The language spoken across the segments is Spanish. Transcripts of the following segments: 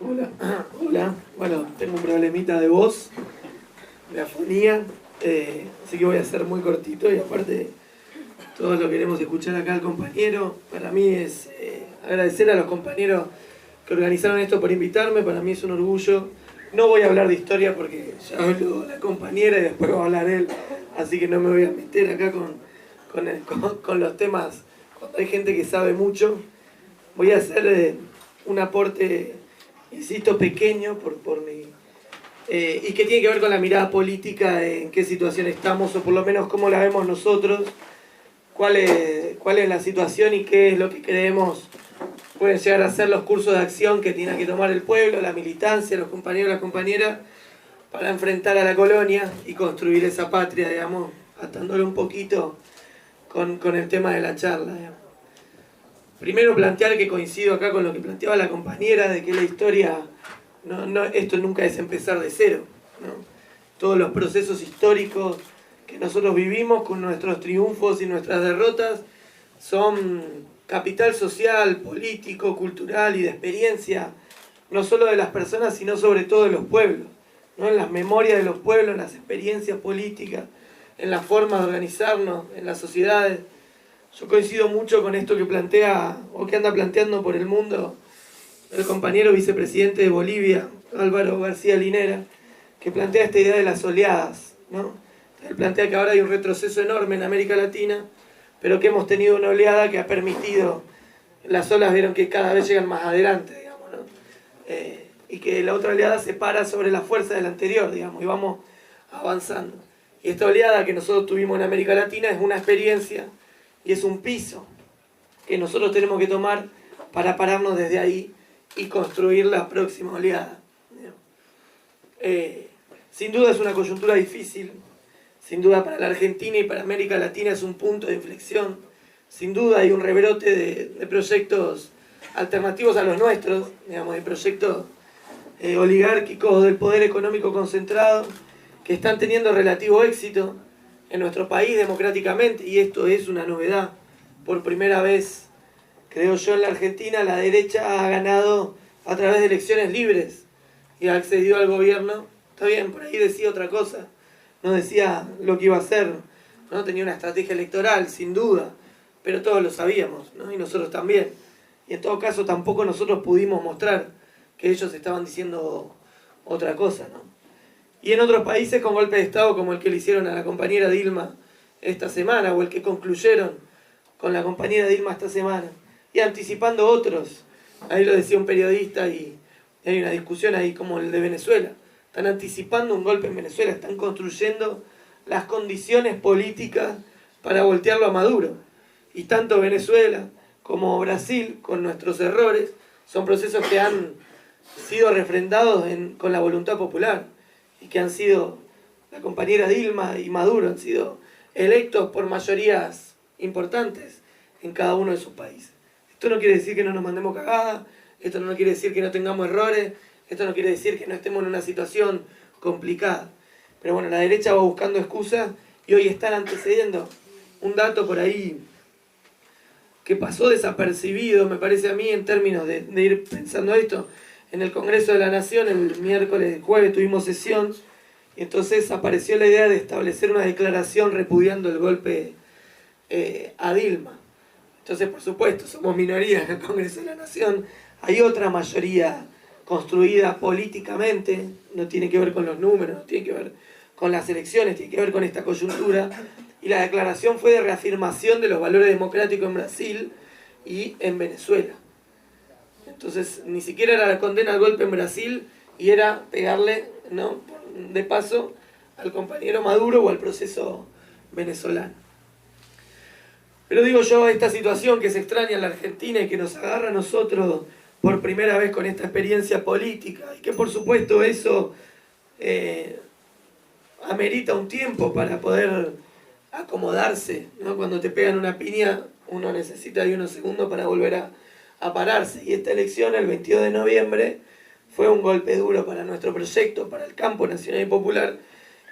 Hola, hola. Bueno, tengo un problemita de voz, de afonía, así que voy a ser muy cortito y aparte todos lo queremos escuchar acá al compañero. Para mí es agradecer a los compañeros que organizaron esto por invitarme, para mí es un orgullo. No voy a hablar de historia porque ya habló la compañera y después va a hablar él, así que no me voy a meter acá con los temas cuando hay gente que sabe mucho. Voy a hacer un aporte, insisto, pequeño por mi... y que tiene que ver con la mirada política, en qué situación estamos, o por lo menos cómo la vemos nosotros, cuál es la situación y qué es lo que creemos pueden llegar a ser los cursos de acción que tiene que tomar el pueblo, la militancia, los compañeros y las compañeras, para enfrentar a la colonia y construir esa patria, digamos, atándolo un poquito con el tema de la charla, digamos. Primero plantear que coincido acá con lo que planteaba la compañera, de que la historia, esto nunca es empezar de cero, ¿no? Todos los procesos históricos que nosotros vivimos con nuestros triunfos y nuestras derrotas son capital social, político, cultural y de experiencia, no solo de las personas, sino sobre todo de los pueblos, ¿no? En las memorias de los pueblos, en las experiencias políticas, en la forma de organizarnos, en las sociedades. Yo coincido mucho con esto que plantea, o que anda planteando por el mundo, el compañero vicepresidente de Bolivia, Álvaro García Linera, que plantea esta idea de las oleadas, ¿no? Él plantea que ahora hay un retroceso enorme en América Latina, pero que hemos tenido una oleada que ha permitido, las olas vieron que cada vez llegan más adelante, digamos, ¿no? Y que la otra oleada se para sobre la fuerza de la anterior, digamos, y vamos avanzando. Y esta oleada que nosotros tuvimos en América Latina es una experiencia y es un piso que nosotros tenemos que tomar para pararnos desde ahí y construir la próxima oleada. Sin duda es una coyuntura difícil, sin duda para la Argentina y para América Latina es un punto de inflexión, sin duda hay un rebrote de proyectos alternativos a los nuestros, digamos, de proyectos oligárquicos del poder económico concentrado que están teniendo relativo éxito en nuestro país democráticamente, y esto es una novedad. Por primera vez, creo yo, en la Argentina la derecha ha ganado a través de elecciones libres y ha accedido al gobierno. Está bien, por ahí decía otra cosa, no decía lo que iba a hacer, ¿no? Tenía una estrategia electoral, sin duda, pero todos lo sabíamos, ¿no? Y nosotros también. Y en todo caso tampoco nosotros pudimos mostrar que ellos estaban diciendo otra cosa, ¿no? Y en otros países con golpe de Estado como el que le hicieron a la compañera Dilma esta semana, o el que concluyeron con la compañera Dilma esta semana, y anticipando otros, ahí lo decía un periodista y hay una discusión ahí como el de Venezuela, están anticipando un golpe en Venezuela, están construyendo las condiciones políticas para voltearlo a Maduro. Y tanto Venezuela como Brasil, con nuestros errores, son procesos que han sido refrendados con la voluntad popular, y que han sido, la compañera Dilma y Maduro han sido electos por mayorías importantes en cada uno de sus países. Esto no quiere decir que no nos mandemos cagadas, esto no quiere decir que no tengamos errores, esto no quiere decir que no estemos en una situación complicada. Pero bueno, la derecha va buscando excusas y hoy están antecediendo. Un dato por ahí que pasó desapercibido, me parece a mí, en términos de ir pensando esto. En el Congreso de la Nación, el jueves tuvimos sesión, y entonces apareció la idea de establecer una declaración repudiando el golpe a Dilma. Entonces, por supuesto, somos minoría en el Congreso de la Nación, hay otra mayoría construida políticamente, no tiene que ver con los números, no tiene que ver con las elecciones, tiene que ver con esta coyuntura, y la declaración fue de reafirmación de los valores democráticos en Brasil y en Venezuela. Entonces, ni siquiera era la condena al golpe en Brasil, y era pegarle, ¿no?, de paso al compañero Maduro o al proceso venezolano. Pero digo yo, esta situación que se extraña en la Argentina y que nos agarra a nosotros por primera vez con esta experiencia política, y que por supuesto eso amerita un tiempo para poder acomodarse, ¿no? Cuando te pegan una piña, uno necesita de unos segundos para volver a pararse. Y esta elección, el 22 de noviembre, fue un golpe duro para nuestro proyecto, para el campo nacional y popular,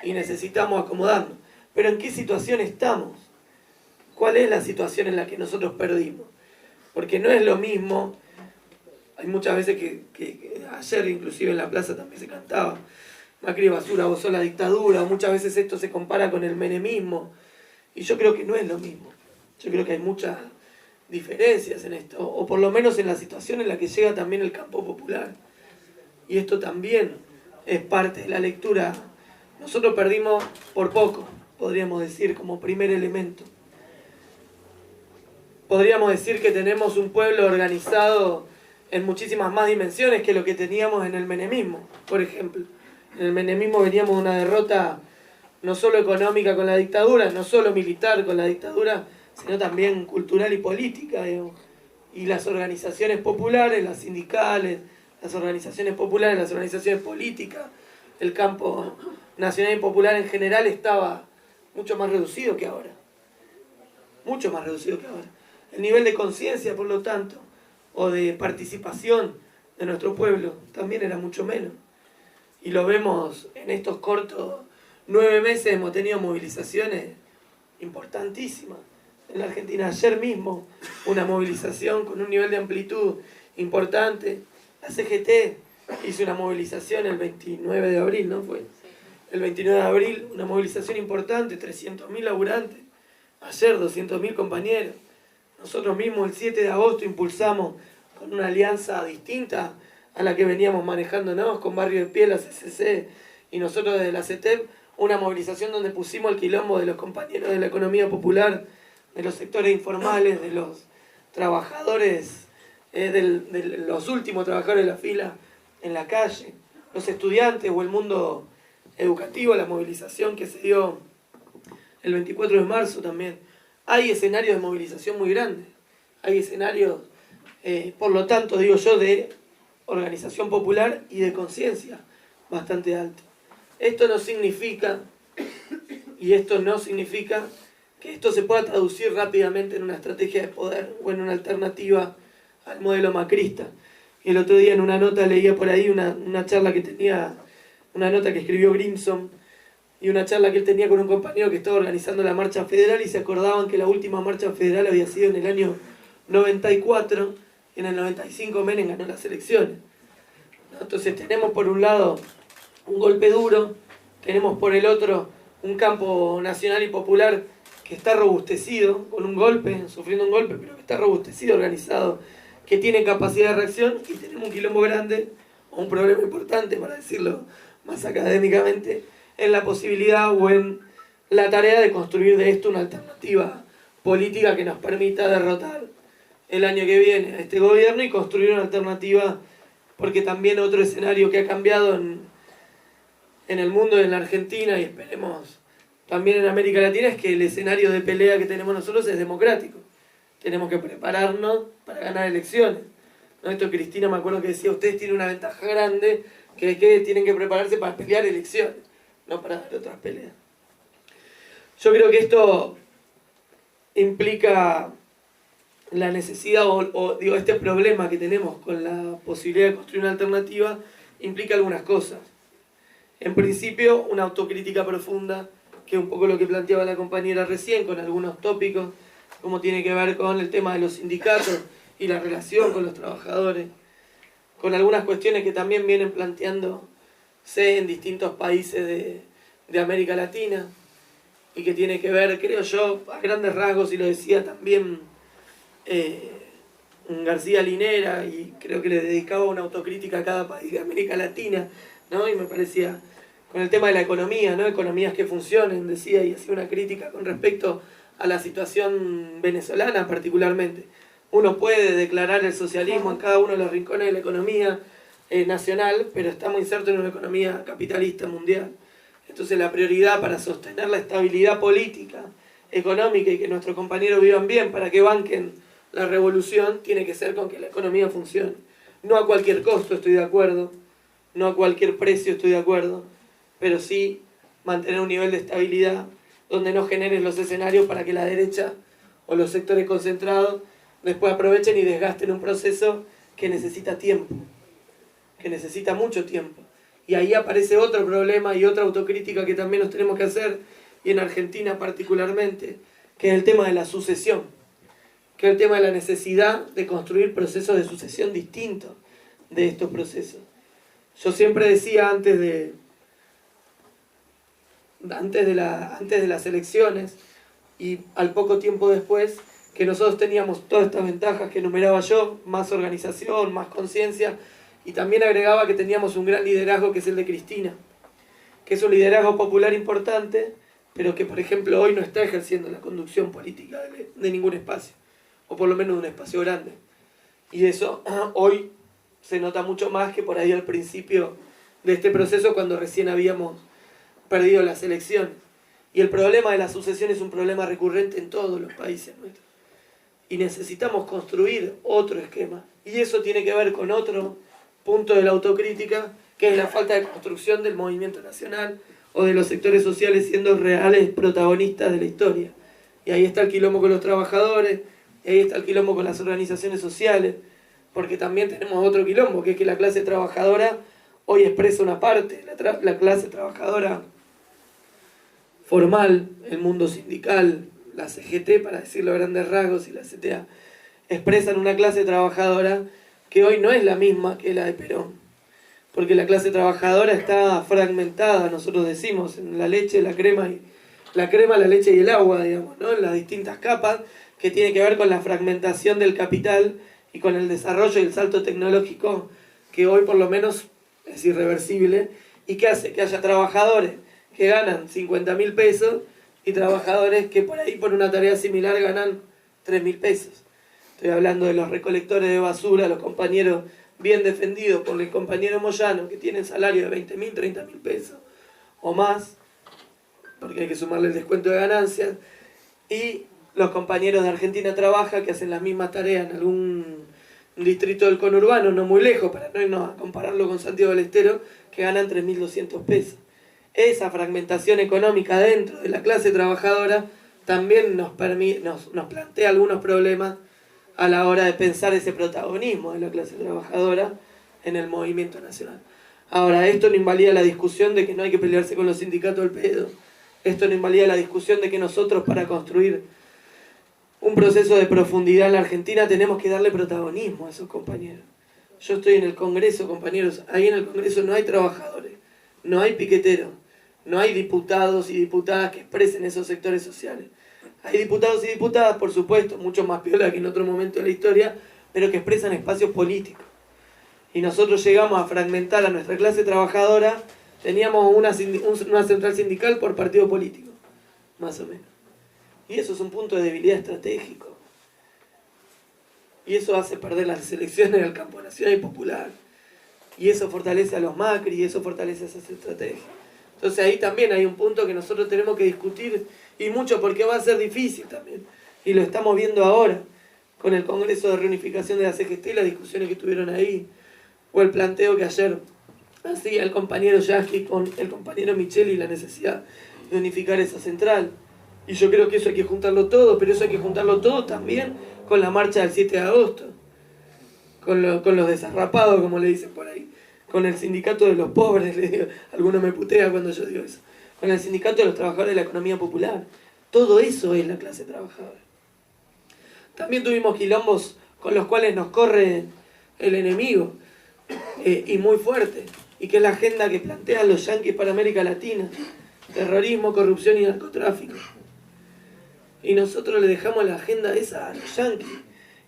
y necesitamos acomodarnos. Pero ¿en qué situación estamos? ¿Cuál es la situación en la que nosotros perdimos? Porque no es lo mismo, hay muchas veces que ayer inclusive en la plaza también se cantaba, Macri basura, vos sos la dictadura, muchas veces esto se compara con el menemismo, y yo creo que no es lo mismo. Yo creo que hay muchas diferencias en esto, o por lo menos en la situación en la que llega también el campo popular. Y esto también es parte de la lectura. Nosotros perdimos por poco, podríamos decir, como primer elemento. Podríamos decir que tenemos un pueblo organizado en muchísimas más dimensiones que lo que teníamos en el menemismo, por ejemplo. En el menemismo veníamos de una derrota no solo económica con la dictadura, no solo militar con la dictadura, sino también cultural y política, digamos. Y las organizaciones populares, las sindicales, las organizaciones populares, las organizaciones políticas, el campo nacional y popular en general estaba mucho más reducido que ahora. Mucho más reducido que ahora. El nivel de conciencia, por lo tanto, o de participación de nuestro pueblo también era mucho menos. Y lo vemos en estos cortos 9 meses, hemos tenido movilizaciones importantísimas. En la Argentina ayer mismo, una movilización con un nivel de amplitud importante. La CGT hizo una movilización el 29 de abril, ¿no fue? El 29 de abril, una movilización importante, 300.000 laburantes. Ayer 200.000 compañeros. Nosotros mismos el 7 de agosto impulsamos con una alianza distinta a la que veníamos manejándonos con Barrio de Pie, la CCC y nosotros desde la CETEP, una movilización donde pusimos el quilombo de los compañeros de la economía popular, de los sectores informales, de los trabajadores, de los últimos trabajadores de la fila en la calle, los estudiantes o el mundo educativo, la movilización que se dio el 24 de marzo también. Hay escenarios de movilización muy grandes, hay escenarios, por lo tanto, digo yo, de organización popular y de conciencia bastante alta. Esto no significa que esto se pueda traducir rápidamente en una estrategia de poder o en una alternativa al modelo macrista. Y el otro día en una nota leía por ahí una charla que tenía, una nota que escribió Grimson, y una charla que él tenía con un compañero que estaba organizando la marcha federal, y se acordaban que la última marcha federal había sido en el año 94, y en el 95 Menem ganó las elecciones. Entonces tenemos por un lado un golpe duro, tenemos por el otro un campo nacional y popular que está robustecido, con un golpe, sufriendo un golpe, pero que está robustecido, organizado, que tiene capacidad de reacción, y tenemos un quilombo grande, o un problema importante, para decirlo más académicamente, en la posibilidad o en la tarea de construir de esto una alternativa política que nos permita derrotar el año que viene a este gobierno y construir una alternativa, porque también otro escenario que ha cambiado en el mundo y en la Argentina, y esperemos también en América Latina, es que el escenario de pelea que tenemos nosotros es democrático. Tenemos que prepararnos para ganar elecciones. ¿No? Esto Cristina me acuerdo que decía, ustedes tienen una ventaja grande, que es que tienen que prepararse para pelear elecciones, no para dar otras peleas. Yo creo que esto implica la necesidad, o digo, este problema que tenemos con la posibilidad de construir una alternativa, implica algunas cosas. En principio, una autocrítica profunda, que es un poco lo que planteaba la compañera recién, con algunos tópicos, como tiene que ver con el tema de los sindicatos y la relación con los trabajadores, con algunas cuestiones que también vienen planteándose en distintos países de América Latina, y que tiene que ver, creo yo, a grandes rasgos, y lo decía también García Linera, y creo que le dedicaba una autocrítica a cada país de América Latina, ¿no? Y me parecía, con el tema de la economía, ¿no? Economías que funcionen, decía, y hacía una crítica con respecto a la situación venezolana particularmente. Uno puede declarar el socialismo en cada uno de los rincones de la economía nacional, pero estamos insertos en una economía capitalista mundial. Entonces la prioridad para sostener la estabilidad política, económica, y que nuestros compañeros vivan bien, para que banquen la revolución, tiene que ser con que la economía funcione. No a cualquier costo, estoy de acuerdo, no a cualquier precio, estoy de acuerdo, pero sí mantener un nivel de estabilidad donde no generes los escenarios para que la derecha o los sectores concentrados después aprovechen y desgasten un proceso que necesita tiempo, que necesita mucho tiempo. Y ahí aparece otro problema y otra autocrítica que también nos tenemos que hacer, y en Argentina particularmente, que es el tema de la sucesión, que es el tema de la necesidad de construir procesos de sucesión distintos, de estos procesos. Yo siempre decía antes de las elecciones y al poco tiempo después que nosotros teníamos todas estas ventajas que enumeraba yo, más organización, más conciencia, y también agregaba que teníamos un gran liderazgo que es el de Cristina, que es un liderazgo popular importante, pero que por ejemplo hoy no está ejerciendo la conducción política de ningún espacio, o por lo menos de un espacio grande. Y eso hoy se nota mucho más que por ahí al principio de este proceso, cuando recién habíamos perdido las elecciones. Y el problema de la sucesión es un problema recurrente en todos los países nuestros. Y necesitamos construir otro esquema. Y eso tiene que ver con otro punto de la autocrítica, que es la falta de construcción del movimiento nacional o de los sectores sociales siendo reales protagonistas de la historia. Y ahí está el quilombo con los trabajadores, y ahí está el quilombo con las organizaciones sociales, porque también tenemos otro quilombo, que es que la clase trabajadora hoy expresa una parte, la clase trabajadora formal, el mundo sindical, la CGT, para decirlo a grandes rasgos, y la CTA, expresan una clase trabajadora que hoy no es la misma que la de Perón. Porque la clase trabajadora está fragmentada, nosotros decimos, en la leche, la crema, la leche y el agua, digamos, ¿no? En las distintas capas, que tiene que ver con la fragmentación del capital y con el desarrollo y el salto tecnológico, que hoy por lo menos es irreversible, y que hace que haya trabajadores que ganan 50.000 pesos y trabajadores que por ahí por una tarea similar ganan 3.000 pesos. Estoy hablando de los recolectores de basura, los compañeros bien defendidos por el compañero Moyano, que tienen salario de 20.000, 30.000 pesos o más, porque hay que sumarle el descuento de ganancias, y los compañeros de Argentina Trabaja, que hacen las mismas tareas en algún distrito del conurbano, no muy lejos, para no irnos a compararlo con Santiago del Estero, que ganan 3.200 pesos. Esa fragmentación económica dentro de la clase trabajadora también nos plantea algunos problemas a la hora de pensar ese protagonismo de la clase trabajadora en el movimiento nacional. Ahora, esto no invalida la discusión de que no hay que pelearse con los sindicatos al pedo. Esto no invalida la discusión de que nosotros, para construir un proceso de profundidad en la Argentina, tenemos que darle protagonismo a esos compañeros. Yo estoy en el Congreso, compañeros, ahí en el Congreso no hay trabajadores, no hay piqueteros, no hay diputados y diputadas que expresen esos sectores sociales. Hay diputados y diputadas, por supuesto, mucho más piola que en otro momento de la historia, pero que expresan espacios políticos. Y nosotros llegamos a fragmentar a nuestra clase trabajadora, teníamos una central sindical por partido político, más o menos. Y eso es un punto de debilidad estratégico. Y eso hace perder las elecciones en el campo nacional y popular. Y eso fortalece a los Macri, y eso fortalece esas estrategias. Entonces ahí también hay un punto que nosotros tenemos que discutir, y mucho, porque va a ser difícil también. Y lo estamos viendo ahora, con el Congreso de Reunificación de la CGT y las discusiones que tuvieron ahí, o el planteo que ayer hacía el compañero Yasky con el compañero Micheli, la necesidad de unificar esa central. Y yo creo que eso hay que juntarlo todo, pero eso hay que juntarlo todo también con la marcha del 7 de agosto, con los desarrapados, como le dicen por ahí, con el sindicato de los pobres, le digo, algunos me putean cuando yo digo eso, con el sindicato de los trabajadores de la economía popular. Todo eso es la clase trabajadora. También tuvimos quilombos con los cuales nos corre el enemigo, y muy fuerte, y que es la agenda que plantean los yanquis para América Latina: terrorismo, corrupción y narcotráfico. Y nosotros le dejamos la agenda esa a los yanquis,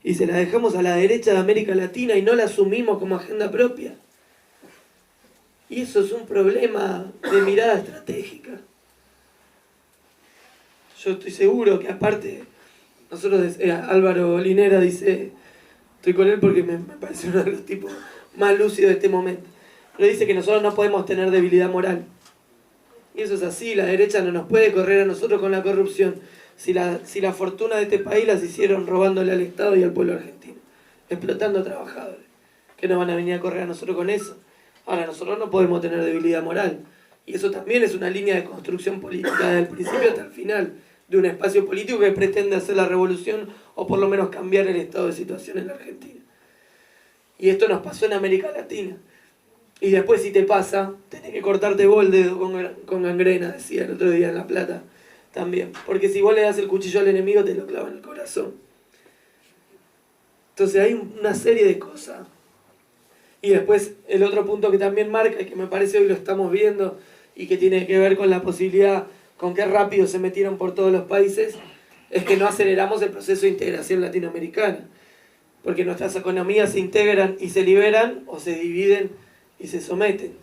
y se la dejamos a la derecha de América Latina, y no la asumimos como agenda propia. Y eso es un problema de mirada estratégica. Yo estoy seguro que aparte, nosotros, Álvaro Linera dice, estoy con él porque me parece uno de los tipos más lúcidos de este momento, pero dice que nosotros no podemos tener debilidad moral. Y eso es así, la derecha no nos puede correr a nosotros con la corrupción. Si la fortuna de este país las hicieron robándole al Estado y al pueblo argentino, explotando a trabajadores, ¿qué nos van a venir a correr a nosotros con eso? Ahora, nosotros no podemos tener debilidad moral. Y eso también es una línea de construcción política desde el principio hasta el final, de un espacio político que pretende hacer la revolución o por lo menos cambiar el estado de situación en la Argentina. Y esto nos pasó en América Latina. Y después, si te pasa, tenés que cortarte vos el dedo con gangrena, decía el otro día en La Plata también. Porque si vos le das el cuchillo al enemigo, te lo clava en el corazón. Entonces hay una serie de cosas. Y después el otro punto que también marca, y que me parece hoy lo estamos viendo, y que tiene que ver con la posibilidad, con qué rápido se metieron por todos los países, es que no aceleramos el proceso de integración latinoamericana. Porque nuestras economías se integran y se liberan, o se dividen y se someten.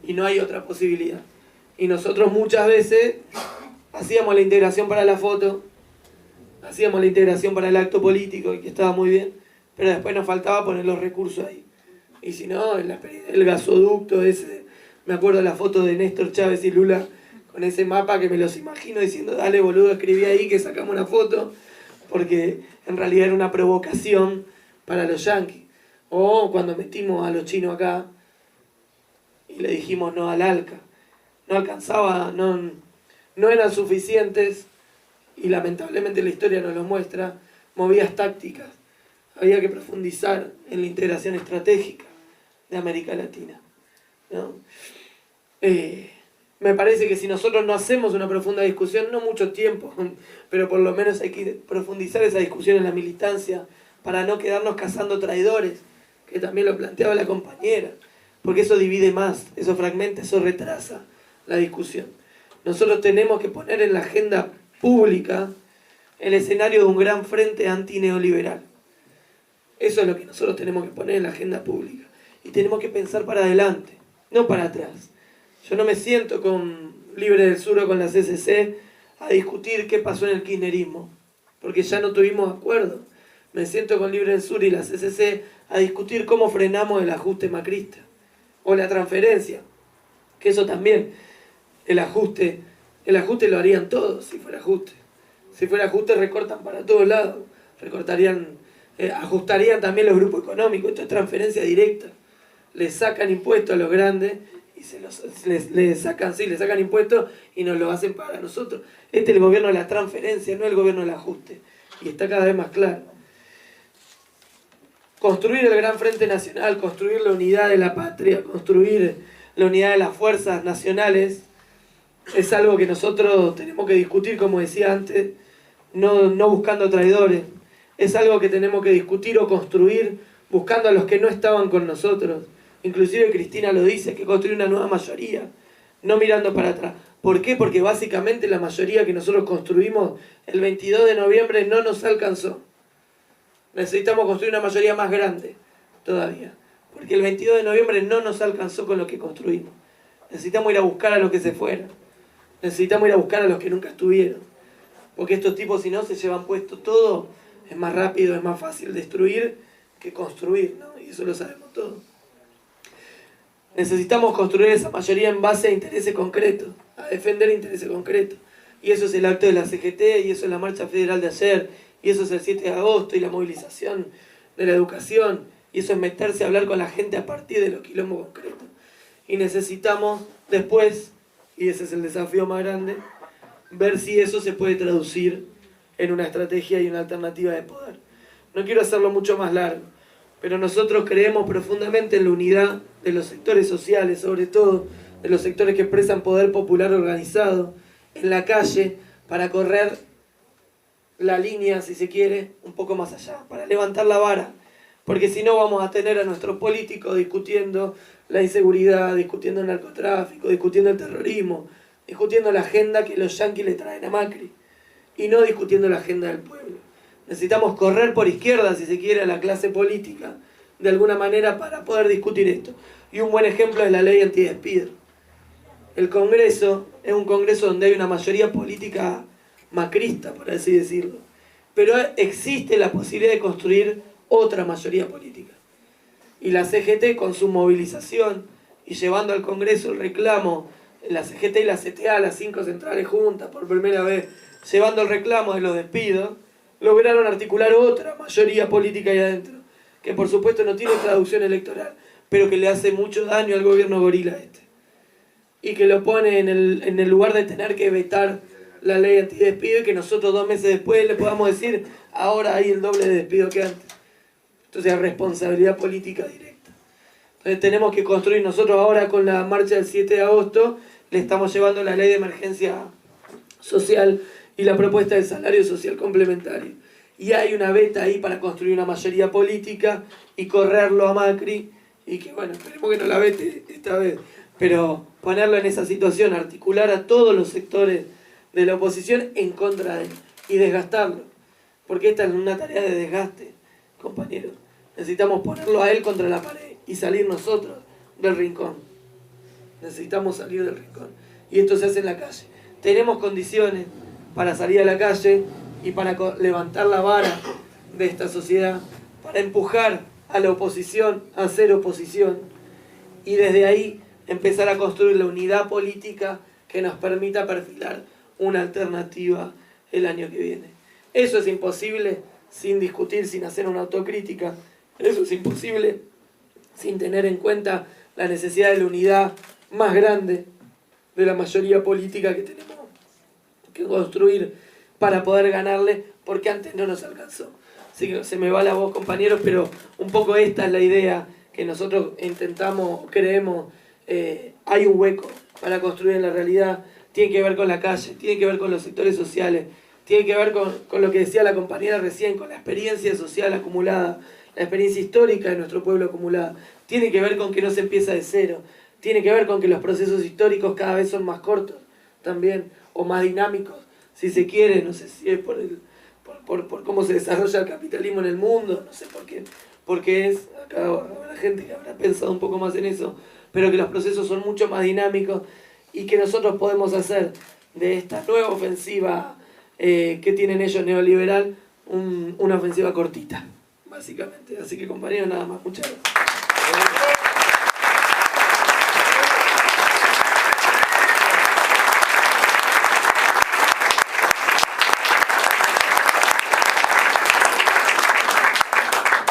Y no hay otra posibilidad. Y nosotros muchas veces hacíamos la integración para la foto, hacíamos la integración para el acto político, y que estaba muy bien, pero después nos faltaba poner los recursos ahí. Y si no, el gasoducto ese, me acuerdo de la foto de Néstor Chávez y Lula con ese mapa, que me los imagino diciendo, dale boludo, escribí ahí que sacamos una foto, porque en realidad era una provocación para los yanquis. O cuando metimos a los chinos acá y le dijimos no al ALCA, no alcanzaba, no eran suficientes, y lamentablemente la historia nos lo muestra, movidas tácticas. Había que profundizar en la integración estratégica de América Latina, ¿no? Me parece que si nosotros no hacemos una profunda discusión, no mucho tiempo, pero por lo menos hay que profundizar esa discusión en la militancia para no quedarnos cazando traidores, que también lo planteaba la compañera, porque eso divide más, eso fragmenta, eso retrasa la discusión. Nosotros tenemos que poner en la agenda pública el escenario de un gran frente antineoliberal. Eso es lo que nosotros tenemos que poner en la agenda pública. Y tenemos que pensar para adelante, no para atrás. Yo no me siento con Libre del Sur o con la CCC a discutir qué pasó en el kirchnerismo, porque ya no tuvimos acuerdo. Me siento con Libre del Sur y la CCC a discutir cómo frenamos el ajuste macrista, o la transferencia, que eso también, el ajuste lo harían todos si fuera ajuste. Si fuera ajuste recortan para todos lados, ajustarían también los grupos económicos. Esto es transferencia directa. Le sacan impuestos a los grandes y le sacan impuestos y nos lo hacen pagar a nosotros. Este es el gobierno de la transferencia, no el gobierno del ajuste. Y está cada vez más claro. Construir el gran frente nacional, construir la unidad de la patria, construir la unidad de las fuerzas nacionales, es algo que nosotros tenemos que discutir, como decía antes, no buscando traidores. Es algo que tenemos que discutir o construir buscando a los que no estaban con nosotros. Inclusive Cristina lo dice, que construir una nueva mayoría, no mirando para atrás. ¿Por qué? Porque básicamente la mayoría que nosotros construimos el 22 de noviembre no nos alcanzó. Necesitamos construir una mayoría más grande todavía, porque el 22 de noviembre no nos alcanzó con lo que construimos. Necesitamos ir a buscar a los que se fueron. Necesitamos ir a buscar a los que nunca estuvieron. Porque estos tipos, si no, se llevan puesto todo. Es más rápido, es más fácil destruir que construir, ¿no? Y eso lo sabemos todos. Necesitamos construir esa mayoría en base a intereses concretos, a defender intereses concretos. Y eso es el acto de la CGT, y eso es la marcha federal de ayer, y eso es el 7 de agosto, y la movilización de la educación, y eso es meterse a hablar con la gente a partir de los quilombos concretos. Y necesitamos después, y ese es el desafío más grande, ver si eso se puede traducir en una estrategia y una alternativa de poder. No quiero hacerlo mucho más largo, pero nosotros creemos profundamente en la unidad de los sectores sociales, sobre todo de los sectores que expresan poder popular organizado en la calle, para correr la línea, si se quiere, un poco más allá, para levantar la vara, porque si no vamos a tener a nuestros políticos discutiendo la inseguridad, discutiendo el narcotráfico, discutiendo el terrorismo, discutiendo la agenda que los yanquis le traen a Macri, y no discutiendo la agenda del pueblo. Necesitamos correr por izquierda, si se quiere, a la clase política, de alguna manera, para poder discutir esto. Y un buen ejemplo es la ley antidespido. El Congreso es un Congreso donde hay una mayoría política macrista, por así decirlo. Pero existe la posibilidad de construir otra mayoría política. Y la CGT, con su movilización y llevando al Congreso el reclamo, la CGT y la CTA, las 5 centrales juntas por primera vez, llevando el reclamo de los despidos, lograron articular otra mayoría política ahí adentro, que por supuesto no tiene traducción electoral, pero que le hace mucho daño al gobierno gorila este. Y que lo pone en el lugar de tener que vetar la ley antidespido, y que nosotros 2 meses después le podamos decir, ahora hay el doble de despido que antes. Entonces es responsabilidad política directa. Entonces tenemos que construir nosotros ahora, con la marcha del 7 de agosto, le estamos llevando la ley de emergencia social y la propuesta del salario social complementario. Y hay una beta ahí para construir una mayoría política y correrlo a Macri y que bueno, esperemos que no la vete esta vez, pero ponerlo en esa situación, articular a todos los sectores de la oposición en contra de él y desgastarlo, porque esta es una tarea de desgaste, compañeros. Necesitamos ponerlo a él contra la pared y salir nosotros del rincón. Necesitamos salir del rincón. Y esto se hace en la calle. Tenemos condiciones para salir a la calle y para levantar la vara de esta sociedad, para empujar a la oposición a hacer oposición y desde ahí empezar a construir la unidad política que nos permita perfilar una alternativa el año que viene. Eso es imposible sin discutir, sin hacer una autocrítica. Eso es imposible sin tener en cuenta la necesidad de la unidad más grande de la mayoría política que tenemos que construir para poder ganarle, porque antes no nos alcanzó. Así que se me va la voz, compañeros, pero un poco esta es la idea que nosotros intentamos, creemos, hay un hueco para construir en la realidad, tiene que ver con la calle, tiene que ver con los sectores sociales, tiene que ver con lo que decía la compañera recién, con la experiencia social acumulada, la experiencia histórica de nuestro pueblo acumulada, tiene que ver con que no se empieza de cero, tiene que ver con que los procesos históricos cada vez son más cortos también, o más dinámicos, si se quiere, no sé si es por cómo se desarrolla el capitalismo en el mundo, no sé por qué, porque es, acá habrá gente que habrá pensado un poco más en eso, pero que los procesos son mucho más dinámicos y que nosotros podemos hacer de esta nueva ofensiva que tienen ellos neoliberal, una ofensiva cortita, básicamente. Así que compañeros, nada más, muchas gracias.